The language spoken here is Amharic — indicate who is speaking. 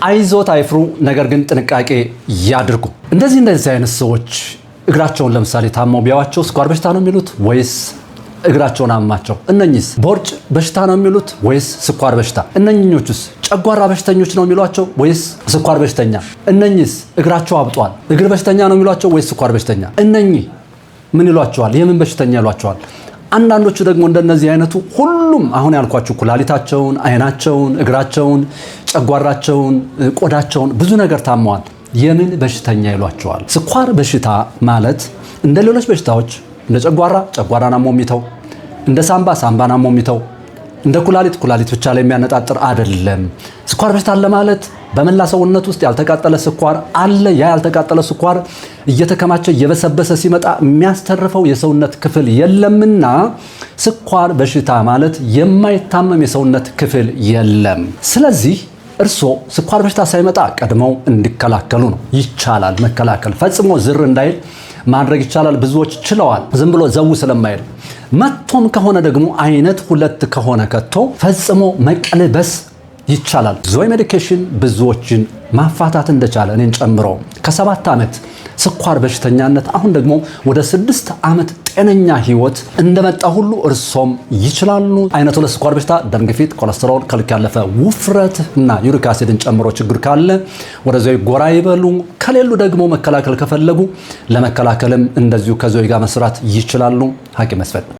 Speaker 1: አይዞት አይፍሩ፣ ነገር ግን ጥንቃቄ ያድርጉ። እንደዚህ አይነት ሰዎች እግራቸውን ለምሳሌ ታመው ቢያዋቸው ስኳር በሽታ ነው የሚሉት ወይስ እግራቸውን አማቸው? እነኚህስ ቦርጭ በሽታ ነው የሚሉት ወይስ ስኳር በሽታ? እነኚህኞቹስ ጨጓራ በሽተኞች ነው የሚሏቸው ወይስ ስኳር በሽተኛ? እነኚህስ እግራቸው አብጧል እግር በሽተኛ ነው የሚሏቸው ወይስ ስኳር በሽተኛ? እነኚህ ምን ይሏቸዋል? የምን በሽተኛ ይሏቸዋል? አንዳንዶቹ ደግሞ እንደነዚህ አይነቱ ሁሉም አሁን ያልኳችሁ ኩላሊታቸውን፣ አይናቸውን፣ እግራቸውን፣ ጨጓራቸውን፣ ቆዳቸውን ብዙ ነገር ታመዋል። የምን በሽተኛ ይሏቸዋል? ስኳር በሽታ ማለት እንደ ሌሎች በሽታዎች እንደ ጨጓራን አሞ የሚተው፣ እንደ ሳምባን አሞ የሚተው፣ እንደ ኩላሊት ብቻ ላይ የሚያነጣጥር አይደለም። ስኳር በሽታ አለ ማለት በመላ ሰውነት ውስጥ ያልተቃጠለ ስኳር አለ። ያ ያልተቃጠለ ስኳር እየተከማቸ እየበሰበሰ ሲመጣ የሚያስተርፈው የሰውነት ክፍል የለምና ስኳር በሽታ ማለት የማይታመም የሰውነት ክፍል የለም። ስለዚህ እርስዎ ስኳር በሽታ ሳይመጣ ቀድመው እንዲከላከሉ ነው። ይቻላል መከላከል፣ ፈጽሞ ዝር እንዳይል ማድረግ ይቻላል። ብዙዎች ችለዋል፣ ዝም ብሎ ዘው ስለማይል። መቶም ከሆነ ደግሞ አይነት 2 ከሆነ ከቶ ፈጽሞ መቀልበስ ይቻላል። ዞይ ሜዲኬሽን ብዙዎችን ማፋታት እንደቻለ እኔን ጨምሮ ከ7 ዓመት ስኳር በሽተኛነት አሁን ደግሞ ወደ 6 ዓመት ጤነኛ ህይወት እንደመጣ ሁሉ እርሶም ይችላሉ። አይነት 2 ስኳር በሽታ ደም ግፊት፣ ኮሌስትሮል፣ ከልክ ያለፈ ውፍረት እና ዩሪክ አሲድን ጨምሮ ችግር ካለ ወደ ዞይ ጎራ ይበሉ። ከሌሉ ደግሞ መከላከል ከፈለጉ ለመከላከልም እንደዚሁ ከዞይ ጋር መስራት ይችላሉ። ሐኪም መስፍን